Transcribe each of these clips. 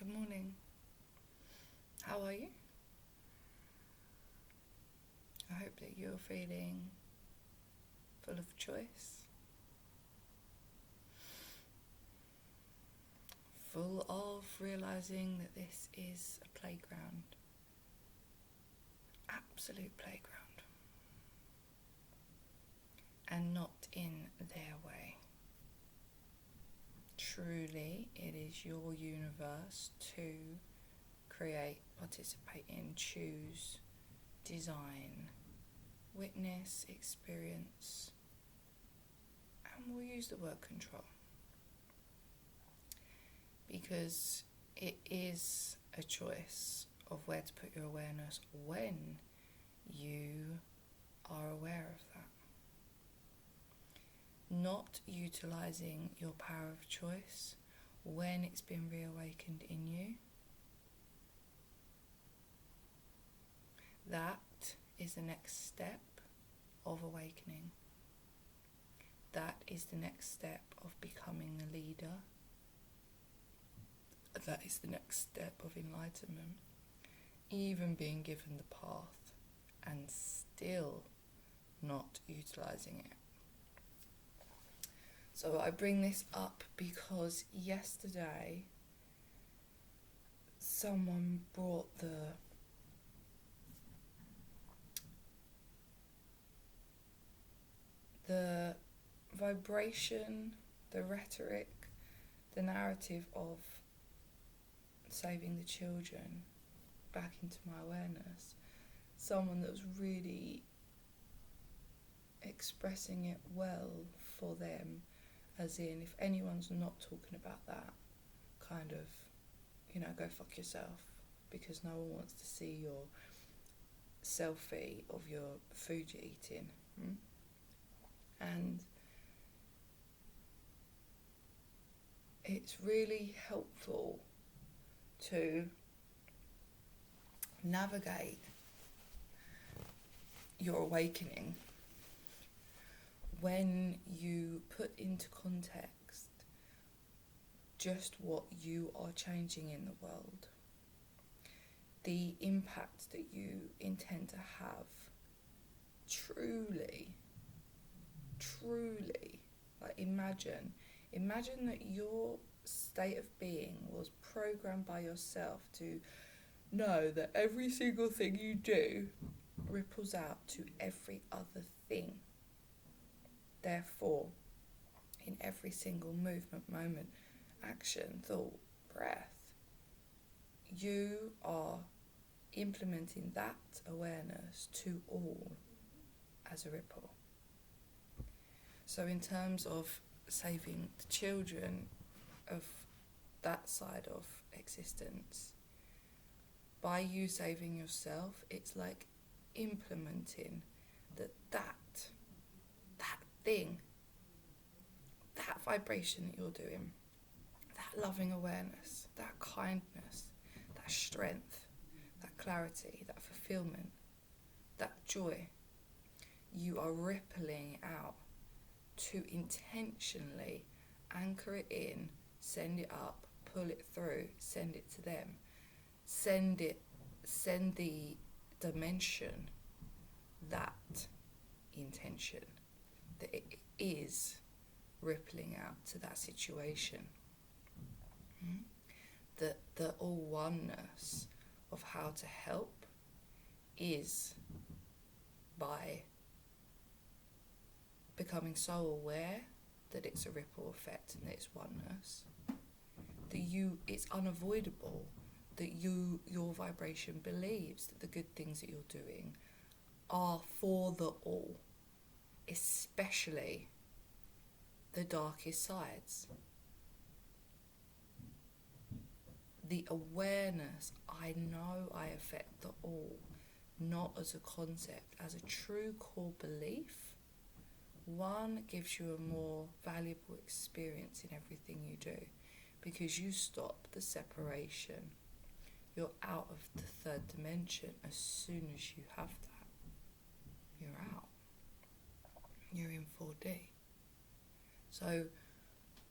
Good morning. How are you? I hope that you're feeling full of choice, full of realizing that this is a playground, absolute playground, and not in their way. Truly, it is your universe to create, participate in, choose, design, witness, experience, and we'll use the word control because it is a choice of where to put your awareness when you are aware of that. Not utilizing your power of choice when it's been reawakened in you. That is the next step of awakening. That is the next step of becoming the leader. That is the next step of enlightenment. Even being given the path and still not utilizing it. So I bring this up because yesterday someone brought the vibration, the rhetoric, the narrative of saving the children back into my awareness. Someone that was really expressing it well for them, as in, if anyone's not talking about that, kind of, go fuck yourself, because no one wants to see your selfie of your food you're eating. And it's really helpful to navigate your awakening when you put into context just what you are changing in the world, the impact that you intend to have. Truly, like imagine that your state of being was programmed by yourself to know that every single thing you do ripples out to every other thing. Therefore, in every single movement, moment, action, thought, breath, you are implementing that awareness to all as a ripple. So in terms of saving the children of that side of existence, by you saving yourself, it's like implementing that thing, that vibration that you're doing, that loving awareness, that kindness, that strength, that clarity, that fulfillment, that joy, you are rippling out to intentionally anchor it in, send it up, pull it through, send it to them, send the dimension, that intention, that it is rippling out to that situation. That the all oneness of how to help is by becoming so aware that it's a ripple effect and that it's oneness, that it's unavoidable, that your vibration believes that the good things that you're doing are for the all, especially the darkest sides. The awareness, I know I affect the all, not as a concept, as a true core belief. One gives you a more valuable experience in everything you do because you stop the separation. You're out of the third dimension as soon as you have that. You're out. You're in 4D. So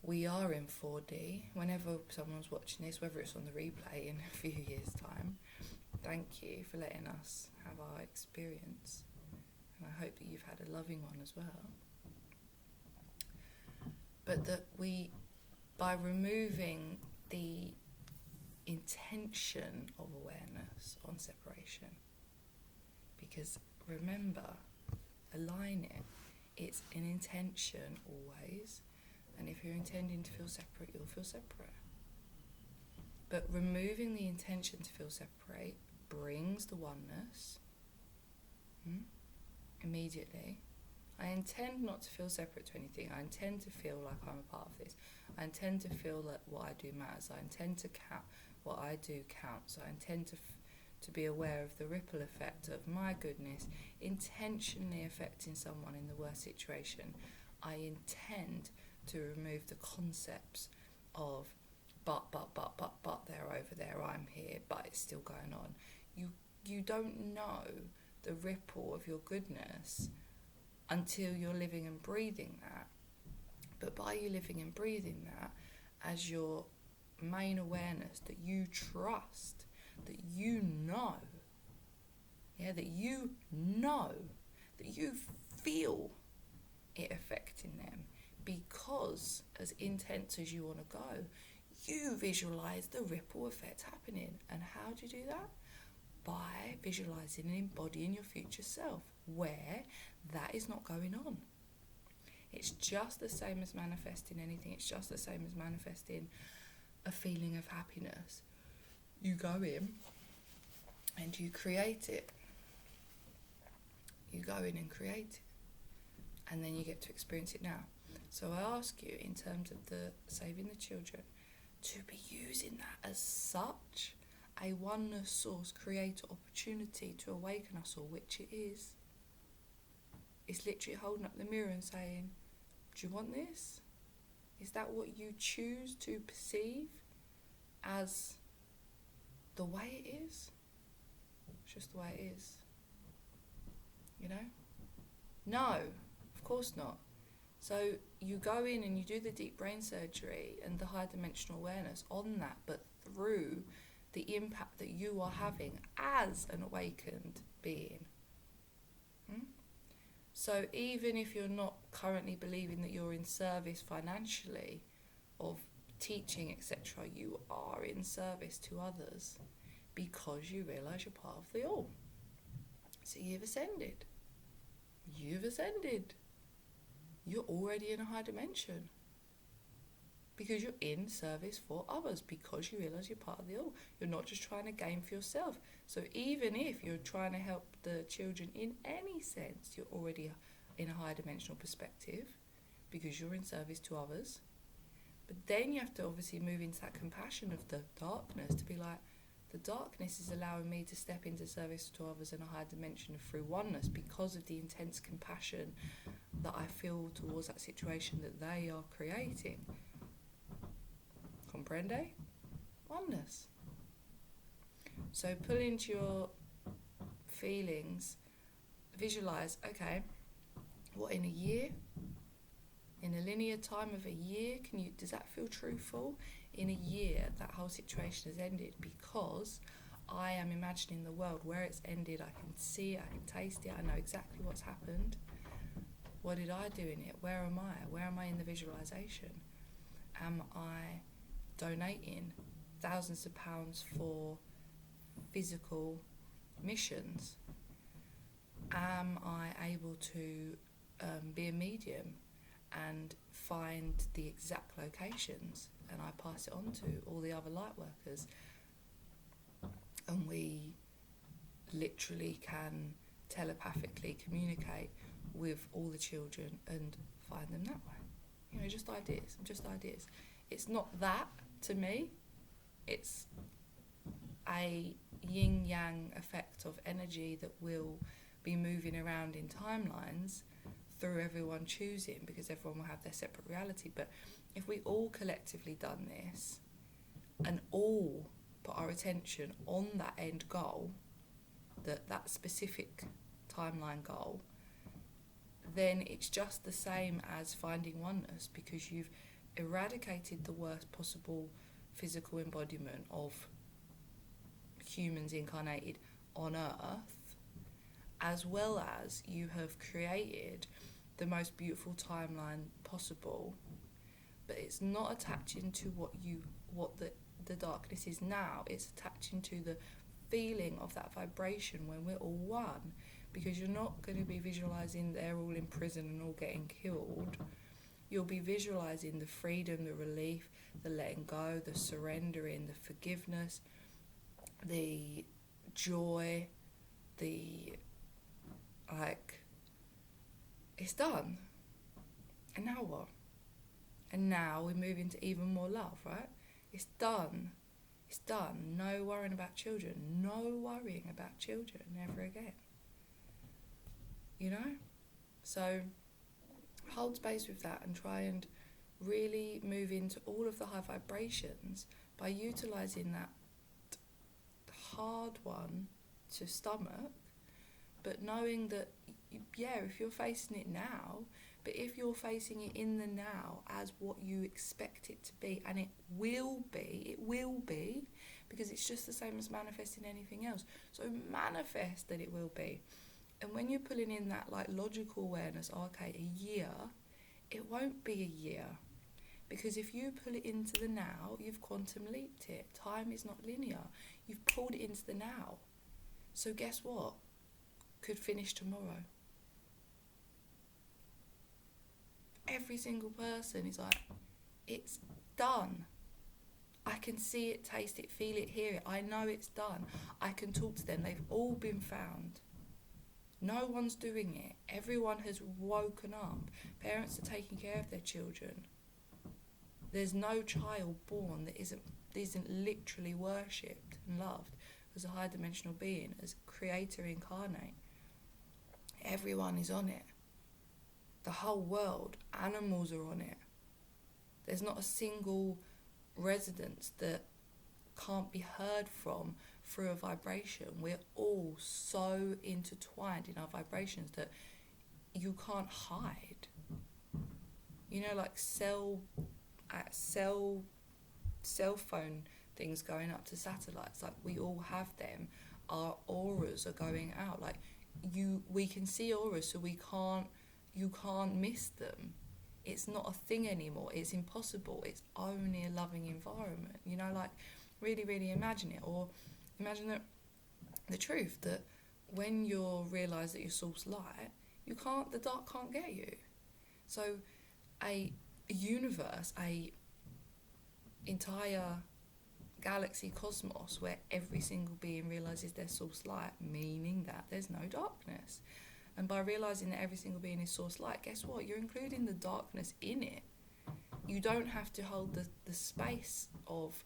we are in 4D. Whenever someone's watching this, whether it's on the replay in a few years' time, thank you for letting us have our experience. And I hope that you've had a loving one as well. But that we, by removing the intention of awareness on separation, because remember, align it, it's an intention always, and if you're intending to feel separate, you'll feel separate. But removing the intention to feel separate brings the oneness immediately. I intend not to feel separate to anything. I intend to feel like I'm a part of this. I intend to feel that what I do matters. I intend to count what I do counts. I intend to be aware of the ripple effect of my goodness intentionally affecting someone in the worst situation. I intend to remove the concepts of but they're over there, I'm here, but it's still going on. You don't know the ripple of your goodness until you're living and breathing that. But by you living and breathing that as your main awareness, that you trust, that you know, that you feel it affecting them, because as intense as you want to go, you visualize the ripple effect happening. And how do you do that? By visualizing and embodying your future self, where that is not going on. It's just the same as manifesting anything. It's just the same as manifesting a feeling of happiness. You go in and you create it. You go in and create it. And then you get to experience it now. So I ask you, in terms of the saving the children, to be using that as such a oneness source creator opportunity to awaken us all, which it is. It's literally holding up the mirror and saying, do you want this? Is that what you choose to perceive as the way it is? It's just the way it is. You know? No, of course not. So you go in and you do the deep brain surgery and the high dimensional awareness on that, but through the impact that you are having as an awakened being. So even if you're not currently believing that you're in service financially of teaching, etc., you are in service to others because you realise you're part of the all. So you've ascended. You've ascended. You're already in a high dimension because you're in service for others, because you realise you're part of the all. You're not just trying to gain for yourself. So even if you're trying to help the children in any sense, you're already in a high dimensional perspective because you're in service to others. But then you have to obviously move into that compassion of the darkness, to be like, the darkness is allowing me to step into service to others in a higher dimension through oneness because of the intense compassion that I feel towards that situation that they are creating. Comprende? Oneness. So pull into your feelings, visualize, okay, what, in a year? In a linear time of a year, does that feel truthful? In a year, that whole situation has ended because I am imagining the world where it's ended. I can see it, I can taste it, I know exactly what's happened. What did I do in it? Where am I? Where am I in the visualization? Am I donating thousands of pounds for physical missions? Am I able to be a medium and find the exact locations, and I pass it on to all the other light workers, and we literally can telepathically communicate with all the children and find them that way? You know, just ideas. It's not that, to me. It's a yin-yang effect of energy that will be moving around in timelines through everyone choosing, because everyone will have their separate reality. But if we all collectively done this and all put our attention on that end goal, that specific timeline goal, then it's just the same as finding oneness, because you've eradicated the worst possible physical embodiment of humans incarnated on Earth, as well as you have created the most beautiful timeline possible, but it's not attaching to what the darkness is now. It's attaching to the feeling of that vibration when we're all one, because you're not going to be visualizing they're all in prison and all getting killed. You'll be visualizing the freedom, the relief, the letting go, the surrendering, the forgiveness, the joy, the it's done. And now what? And now we move into even more love, right? It's done. It's done. No worrying about children. No worrying about children ever again. You know? So hold space with that and try and really move into all of the high vibrations by utilising that hard one to stomach, but knowing that, yeah, if you're facing it now, but if you're facing it in the now as what you expect it to be, and it will be, because it's just the same as manifesting anything else. So manifest that it will be. And when you're pulling in that logical awareness, okay, a year, it won't be a year. Because if you pull it into the now, you've quantum leaped it. Time is not linear. You've pulled it into the now. So guess what? Could finish tomorrow. Every single person is like, it's done. I can see it, taste it, feel it, hear it. I know it's done. I can talk to them. They've all been found. No one's doing it. Everyone has woken up. Parents are taking care of their children. There's no child born that isn't literally worshipped and loved as a high dimensional being, as creator incarnate. Everyone is on it. The whole world, animals are on it. There's not a single residence that can't be heard from through a vibration. We're all so intertwined in our vibrations that you can't hide. You know, like cell phone things going up to satellites, like we all have them. Our auras are going out. Like we can see auras, so you can't miss them. It's not a thing anymore. It's impossible. It's only a loving environment. You know, like really, really imagine it. Or imagine that the truth that when you realise that you're source light, the dark can't get you. So a universe, a entire galaxy cosmos where every single being realises their source light, meaning that there's no darkness. And by realising that every single being is source light, guess what? You're including the darkness in it. You don't have to hold the space of,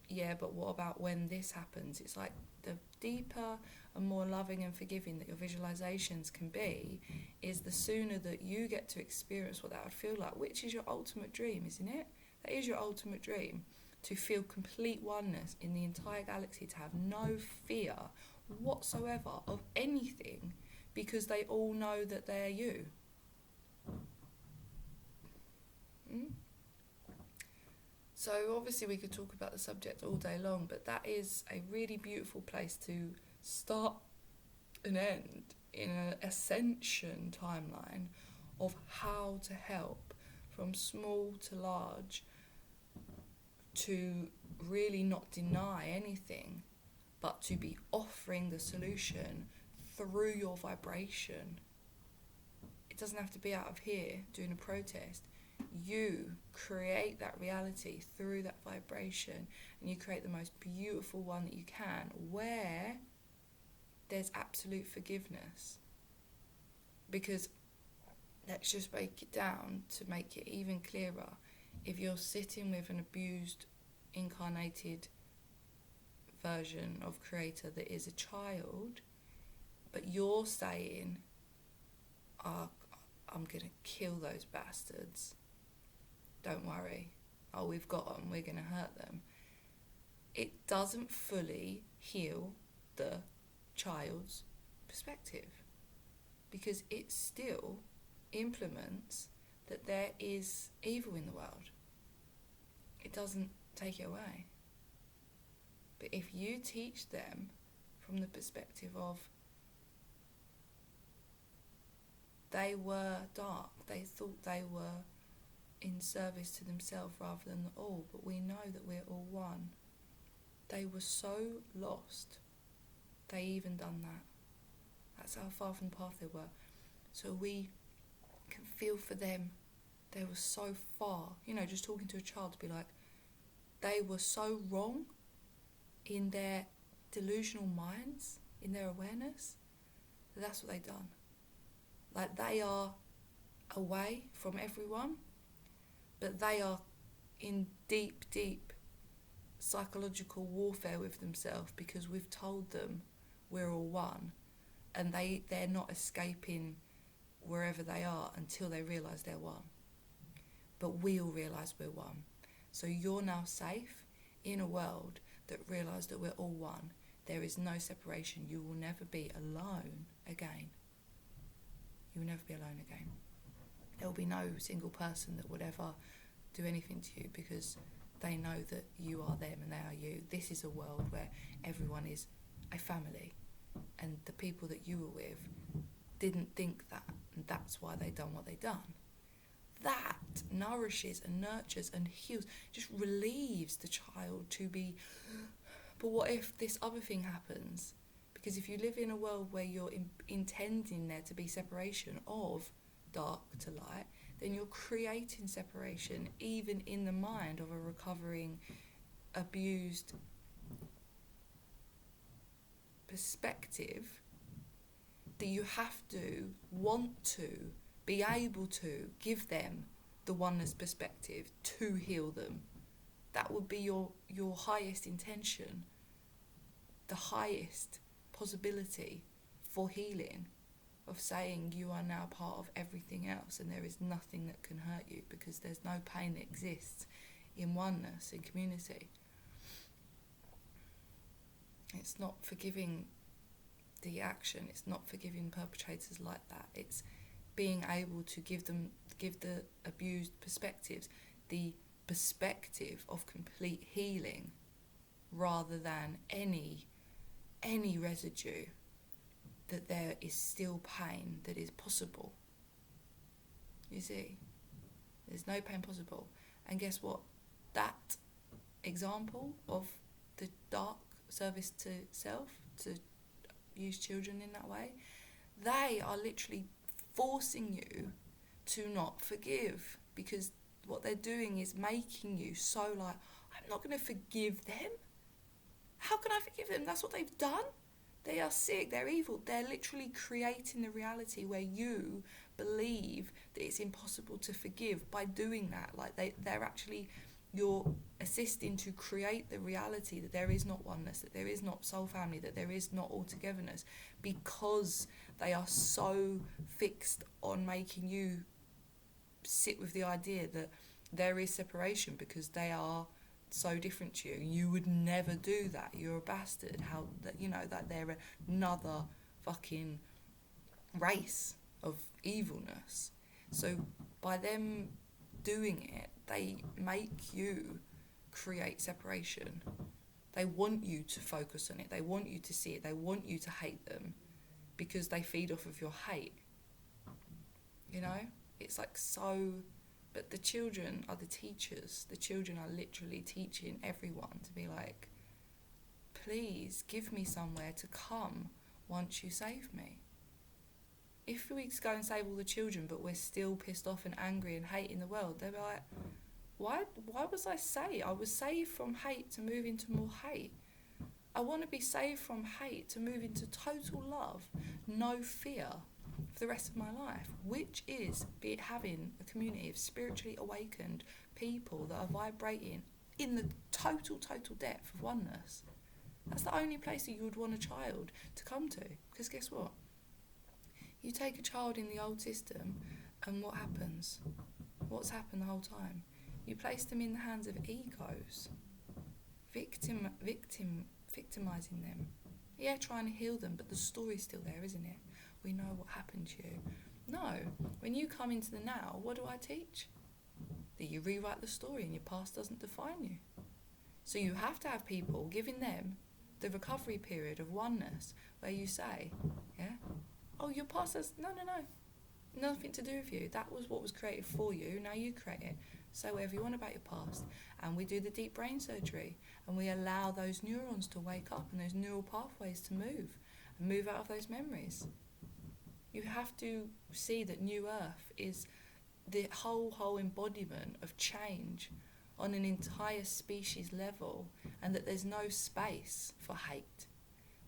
yeah, but what about when this happens? It's like the deeper and more loving and forgiving that your visualisations can be is the sooner that you get to experience what that would feel like, which is your ultimate dream, isn't it? That is your ultimate dream, to feel complete oneness in the entire galaxy, to have no fear whatsoever of anything, because they all know that they're you. So obviously we could talk about the subject all day long, but that is a really beautiful place to start and end in an ascension timeline of how to help from small to large, to really not deny anything, but to be offering the solution through your vibration. It doesn't have to be out of here doing a protest. You create that reality through that vibration, and you create the most beautiful one that you can, where there's absolute forgiveness. Because let's just break it down to make it even clearer. If you're sitting with an abused, incarnated version of creator that is a child, but you're saying, I'm going to kill those bastards, don't worry, we've got them, we're going to hurt them, it doesn't fully heal the child's perspective, because it still implements that there is evil in the world. it doesn't take it away. But if you teach them from the perspective of they were dark, they thought they were in service to themselves rather than the all, but we know that we're all one. They were so lost, they even done that. That's how far from the path they were. So we can feel for them. They were so far, just talking to a child to be like, they were so wrong in their delusional minds, in their awareness, that's what they done. Like, they are away from everyone, but they are in deep, deep psychological warfare with themselves because we've told them we're all one, and they're not escaping wherever they are until they realise they're one. But we all realise we're one. So you're now safe in a world that realises that we're all one. There is no separation. You will never be alone again. You will never be alone again. There will be no single person that would ever do anything to you because they know that you are them and they are you. This is a world where everyone is a family, and the people that you were with didn't think that, and that's why they done what they done. That nourishes and nurtures and heals, just relieves the child to be, but what if this other thing happens? Because if you live in a world where you're intending there to be separation of dark to light, then you're creating separation even in the mind of a recovering, abused perspective, that you have to want to be able to give them the oneness perspective to heal them. That would be your highest intention, the highest possibility for healing, of saying you are now part of everything else and there is nothing that can hurt you because there's no pain that exists in oneness, in community. It's not forgiving the action, it's not forgiving perpetrators like that. It's being able to give the abused perspectives the perspective of complete healing rather than any residue, that there is still pain that is possible. You see, there's no pain possible. And guess what? That example of the dark service to self, to use children in that way, they are literally forcing you to not forgive, because what they're doing is making you so like, I'm not going to forgive them. How can I forgive them? That's what they've done. They are sick, they're evil. They're literally creating the reality where you believe that it's impossible to forgive by doing that. Like they're actually, you're assisting to create the reality that there is not oneness, that there is not soul family, that there is not all-togetherness, because they are so fixed on making you sit with the idea that there is separation because they are so different to you. You would never do that. You're a bastard. How that, that they're another fucking race of evilness. So by them doing it, they make you create separation. They want you to focus on it. They want you to see it. They want you to hate them because they feed off of your hate. It's like so. But the children are the teachers. The children are literally teaching everyone to be like, please give me somewhere to come once you save me. If we go and save all the children but we're still pissed off and angry and hating the world, they'll be like, why was I saved? I was saved from hate to move into more hate. I want to be saved from hate to move into total love, no fear, for the rest of my life, which is having a community of spiritually awakened people that are vibrating in the total depth of oneness. That's the only place that you would want a child to come to, because guess what? You take a child in the old system and what happens? What's happened the whole time? You place them in the hands of egos, victimizing them. Yeah, trying to heal them, but the story's still there, isn't it? We know what happened to you. No, when you come into the now, what do I teach? that you rewrite the story and your past doesn't define you. So you have to have people giving them the recovery period of oneness where you say, yeah, oh, your past has, no, nothing to do with you. That was what was created for you. Now you create it. Say whatever you want about your past. And we do the deep brain surgery and we allow those neurons to wake up and those neural pathways to move and move out of those memories. You have to see that New Earth is the whole embodiment of change on an entire species level, and that there's no space for hate.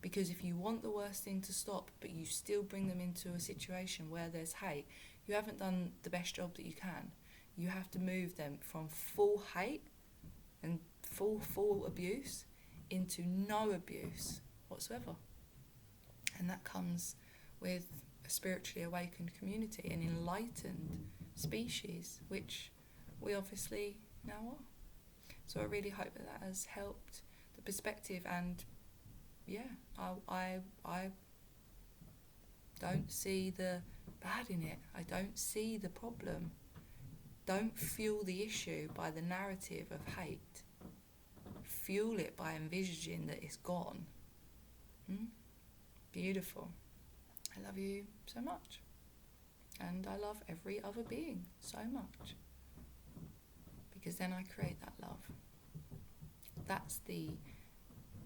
Because if you want the worst thing to stop, but you still bring them into a situation where there's hate, you haven't done the best job that you can. You have to move them from full hate and full abuse into no abuse whatsoever. And that comes with a spiritually awakened community, an enlightened species, which we obviously now are. So I really hope that has helped the perspective, and yeah, I don't see the bad in it. I don't see the problem. Don't fuel the issue by the narrative of hate. Fuel it by envisaging that it's gone. Beautiful. I love you so much. And I love every other being so much. Because then I create that love. That's the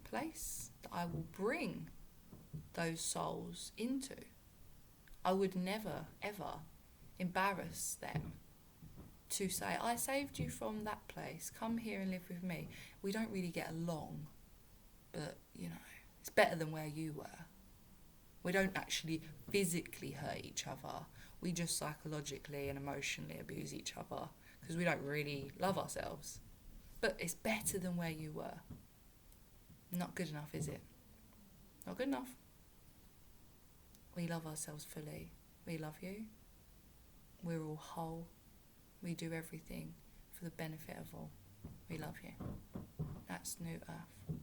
place that I will bring those souls into. I would never, ever embarrass them to say, I saved you from that place, come here and live with me. We don't really get along, but, you know, it's better than where you were. We don't actually physically hurt each other. We just psychologically and emotionally abuse each other because we don't really love ourselves. But it's better than where you were. Not good enough, is it? Not good enough. We love ourselves fully. We love you. We're all whole. We do everything for the benefit of all. We love you. That's New Earth.